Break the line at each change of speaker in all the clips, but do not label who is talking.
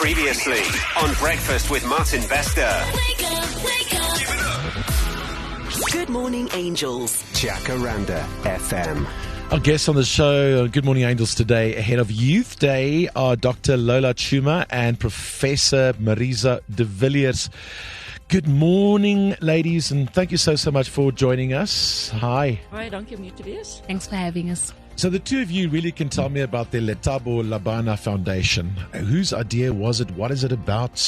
Previously on Breakfast with Martin Bester.
Wake up.
Give it up.
Good Morning Angels.
Jacaranda FM.
Our guests on the show, Good Morning Angels today, ahead of Youth Day, are Dr. Lola Chuma and Professor Marisa de Villiers. Good morning, ladies, and thank you so much for joining us. Hi.
Hi, dankie om hier te wees.
Thanks for having us.
So the two of you really can tell me about the Lethabo La Bana Foundation. Whose idea was it? What is it about?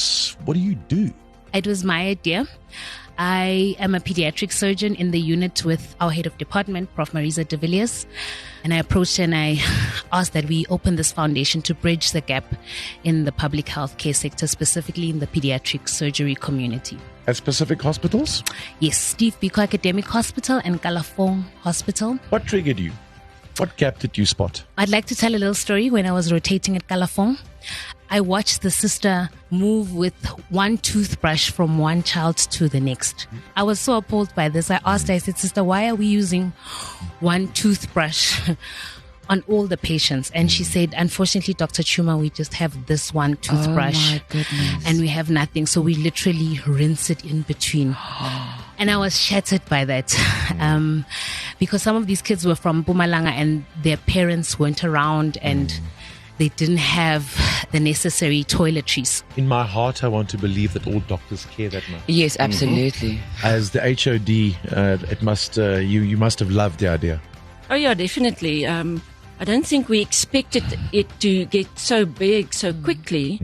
What do you do?
It was my idea. I am a pediatric surgeon in the unit with our head of department, Prof. Marisa de Villiers. And I approached her and I asked that we open this foundation to bridge the gap in the public healthcare sector, specifically in the pediatric surgery community.
At specific hospitals?
Yes, Steve Biko Academic Hospital and Kalafong Hospital.
What triggered you? What gap did you spot?
I'd like to tell a little story. When I was rotating at Kalafong, I watched the sister move with one toothbrush from one child to the next. I was so appalled by this. I asked her, I said, sister, why are we using one toothbrush on all the patients? And she said, unfortunately, Dr. Chuma, we just have this one toothbrush.
Oh my goodness.
And we have nothing. So we literally rinse it in between. And I was shattered by that because some of these kids were from Mpumalanga and their parents weren't around and they didn't have the necessary toiletries.
In my heart, I want to believe that all doctors care that much.
Yes, absolutely.
As the HOD, it must you must have loved the idea.
Oh yeah, definitely. I don't think we expected it to get so big so quickly.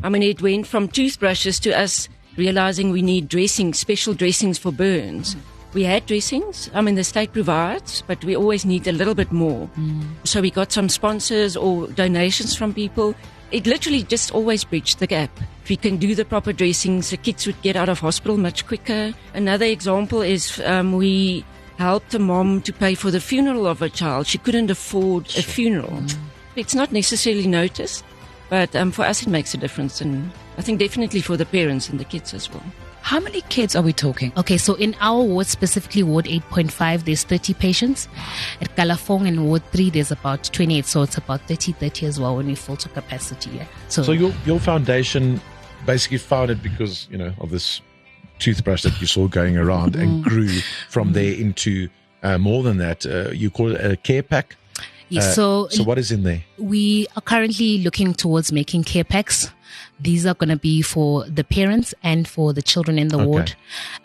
I mean, it went from toothbrushes to us realizing we need dressings, special dressings for burns. We had dressings, the state provides, but we always need a little bit more. So we got some sponsors or donations from people. It literally just always bridged the gap. If we can do the proper dressings, the kids would get out of hospital much quicker. Another example is we helped a mom to pay for the funeral of a child. She couldn't afford a funeral. It's not necessarily noticed, but for us it makes a difference, and I think definitely for the parents and the kids as well.
How many kids are we talking?
Okay, so in our ward, specifically Ward 8.5, there's 30 patients. At Kalafong in Ward 3, there's about 28, so it's about 30 as well when we full to capacity. Yeah.
So your foundation basically founded because, of this toothbrush that you saw going around and grew from there into more than that. You call it a care pack?
Yes,
so what is in there?
We are currently looking towards making care packs. These are going to be for the parents and for the children in the ward.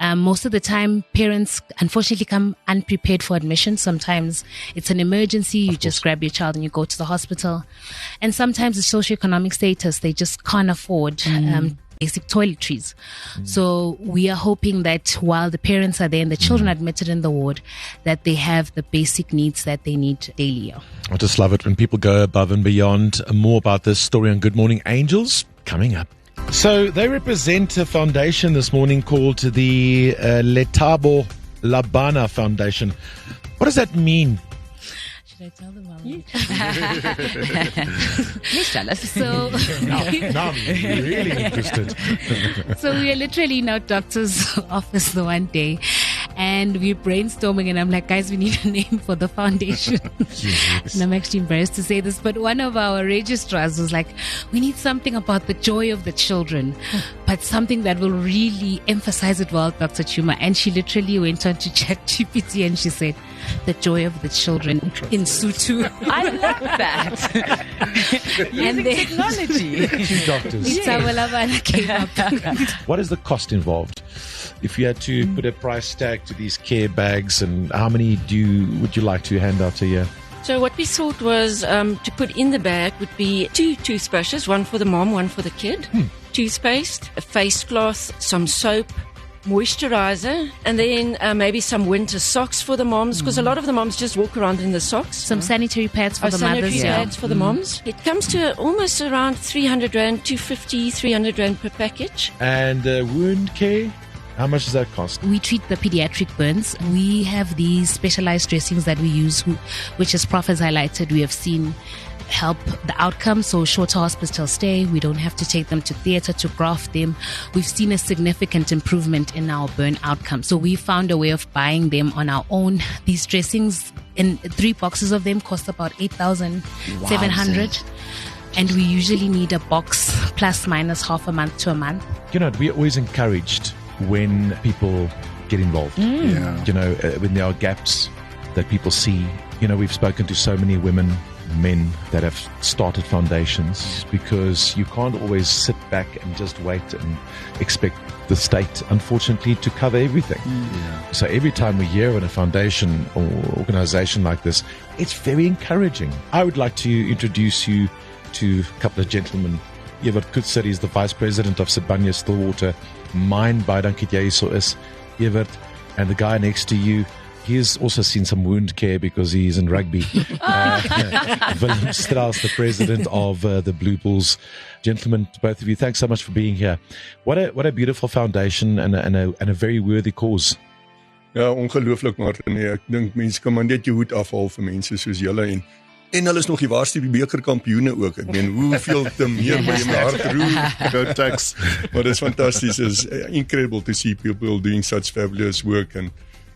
Most of the time, parents unfortunately come unprepared for admission. Sometimes it's an emergency. You just grab your child and you go to the hospital. And sometimes it's socioeconomic status. They just can't afford basic toiletries. So we are hoping that while the parents are there and the children are admitted in the ward, that they have the basic needs that they need daily.
I just love it when people go above and beyond. More about this story on Good Morning Angels coming up. So they represent a foundation this morning called the Lethabo La Bana Foundation. What does that mean?
Should I tell them?
Please tell us.
So
Now I'm really interested.
So we are literally in our doctor's office the one day and we're brainstorming and I'm like, guys, we need a name for the foundation. And I'm actually embarrassed to say this, but one of our registrars was like, we need something about the joy of the children, but something that will really emphasize it well, Dr. Chuma. And she literally went on to ChatGPT and she said, the joy of the children in Sutu.
I love that. Using technology.
Two doctors.
Lethabo La Bana came up.
What is the cost involved? If you had to put a price tag to these care bags, and how many would you like to hand out a year?
So what we thought was to put in the bag would be 2 toothbrushes, one for the mom, one for the kid, toothpaste, a face cloth, some soap, moisturizer, and then maybe some winter socks for the moms, because a lot of the moms just walk around in the socks.
Some sanitary pads for the mothers.
Sanitary pads for the moms. It comes to almost around 300 Rand, 250, 300 Rand per package.
And wound care? How much does that cost?
We treat the pediatric burns. We have these specialized dressings that we use, which as Prof has highlighted, we have seen help the outcome. So shorter hospital stay. We don't have to take them to theater to graft them. We've seen a significant improvement in our burn outcome. So we found a way of buying them on our own. These dressings, in 3 boxes of them, cost about 8,700. and we usually need a box plus minus half a month to a month.
You know, we're always encouraged when people get involved.
Yeah.
You know, when there are gaps that people see. You know, we've spoken to so many women, men that have started foundations because you can't always sit back and just wait and expect the state, unfortunately, to cover everything.
Yeah.
So every time we hear on a foundation or organization like this, it's very encouraging. I would like to introduce you to a couple of gentlemen. Evert Kutser is the Vice President of Sibanye Stillwater Mine. Baie dankie dat jy so is, Evert. And the guy next to you, he's also seen some wound care because he's in rugby. Willem Strauss, the president of the Blue Bulls. Gentlemen, both of you, thanks so much for being here. What a beautiful foundation and a very worthy cause.
Ja, ongelooflik, Martin. Ek dink mense kan maar net jou hoed afhaal vir mense soos julle en hulle is nog die waarste bekerkampioene ook. Ek meen, hoeveel te meer by my hart roer. Go Tuks. Maar dit is fantasties. It's incredible to see people doing such fabulous work. And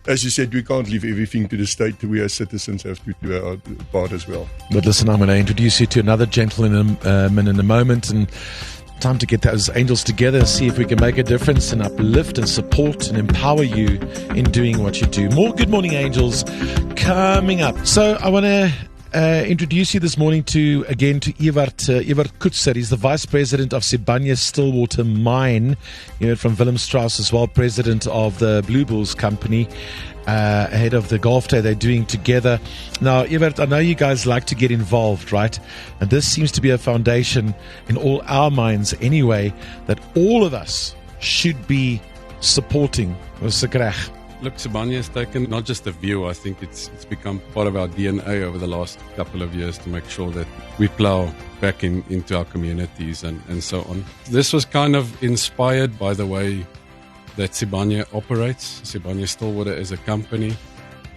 as you said, we can't leave everything to the state. We as citizens have to do our part as well.
But listen, I'm going to introduce you to another gentleman in a moment, and time to get those angels together and see if we can make a difference and uplift and support and empower you in doing what you do. More Good Morning Angels coming up. So I want to introduce you this morning to Evert Kutser. He's the Vice President of Sibanye Stillwater Mine. You heard from Willem Strauss as well, President of the Blue Bulls Company, ahead of the golf day they're doing together. Now, Evert, I know you guys like to get involved, right? And this seems to be a foundation in all our minds anyway, that all of us should be supporting.
Look, Sibanye has taken not just a view, I think it's become part of our DNA over the last couple of years to make sure that we plow back into our communities and so on. This was kind of inspired by the way that Sibanye operates. Sibanye Stillwater as a company.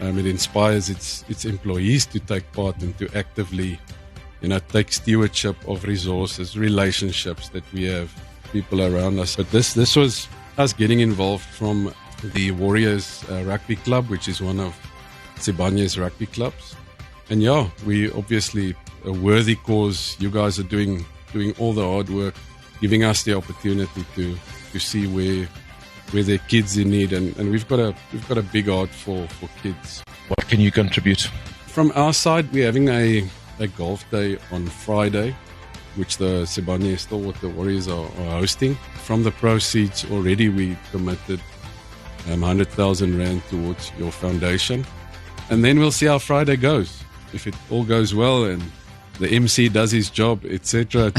It inspires its employees to take part and to actively, take stewardship of resources, relationships that we have, people around us. But this was us getting involved from the Warriors Rugby Club, which is one of Sibanye's rugby clubs. And yeah, we obviously a worthy cause. You guys are doing all the hard work, giving us the opportunity to see where there are kids in need, and we've got a big heart for kids.
What can you contribute?
From our side, we're having a golf day on Friday, which the Sibanye Stillwater Warriors are hosting. From the proceeds already we committed 100,000 Rand towards your foundation. And then we'll see how Friday goes. If it all goes well and the MC does his job, etc.,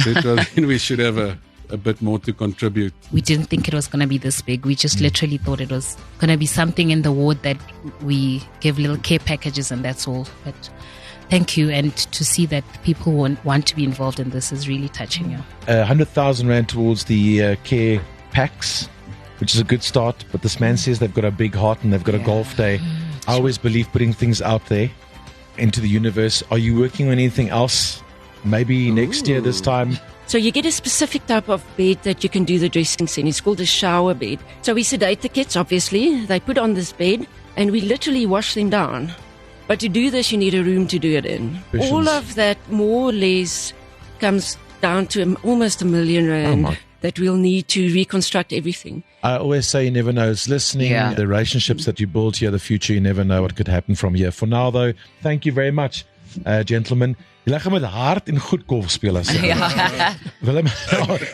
then we should have a bit more to contribute.
We didn't think it was going to be this big. We just literally thought it was going to be something in the ward that we give little care packages and that's all. But thank you. And to see that people want to be involved in this is really touching.
100,000 Rand towards the care packs, which is a good start. But this man says they've got a big heart and they've got a golf day. I always believe putting things out there into the universe. Are you working on anything else? Maybe next year this time?
So you get a specific type of bed that you can do the dressings in. It's called a shower bed. So we sedate the kids, obviously. They put on this bed and we literally wash them down. But to do this, you need a room to do it in.
Patience.
All of that more or less comes down to almost R1 million that we'll need to reconstruct everything.
I always say you never know. It's listening, the relationships that you build here, the future, you never know what could happen from here. For now, though, thank you very much, gentlemen. Julle gaan met hard en goed golf speel as Willem,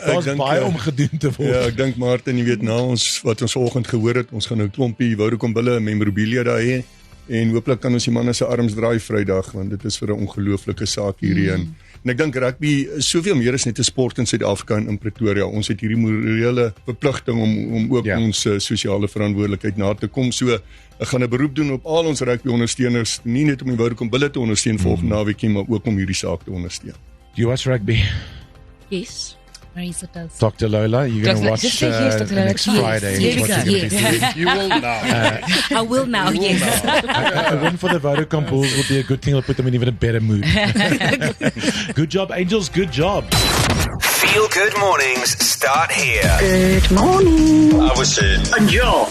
daar's baie om gedoen te word.
Ja, ek dink Martin, jy weet na wat ons vanoggend gehoor het, ons gaan nou 'n klompie Woudekombulle memorabilia daar hê en hooplik kan ons die manne se arms draai Vrydag, want dit is vir 'n ongelooflike saak hierheen. En ek dink rugby is soveel meer as net 'n sport in Suid-Afrika en in Pretoria. Ons het hierdie morele verpligting om ook ons sosiale verantwoordelikheid na te kom. So ek gaan 'n beroep doen op al ons rugby ondersteuners, nie net om die Woudekombulle te ondersteun volgende naweek nie, maar ook om hierdie saak te ondersteun.
You watch rugby?
Yes.
Marisa does.
Dr. Lola, you're going to watch
Just say yes, Dr. Lola,
next
please.
Friday.
Yes,
What you're gonna be
yes.
doing.
You will now.
I will now, yes.
A win for the Vodacom Bulls would be a good thing. It'll put them in even a better mood. Good job, Angels. Good job.
Feel Good Mornings start here.
Good morning.
I was saying.
Bonjour.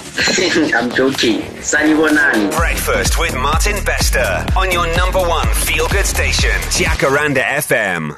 I'm joking. Sanibonani.
Breakfast with Martin Bester on your number one feel good station, Jacaranda FM.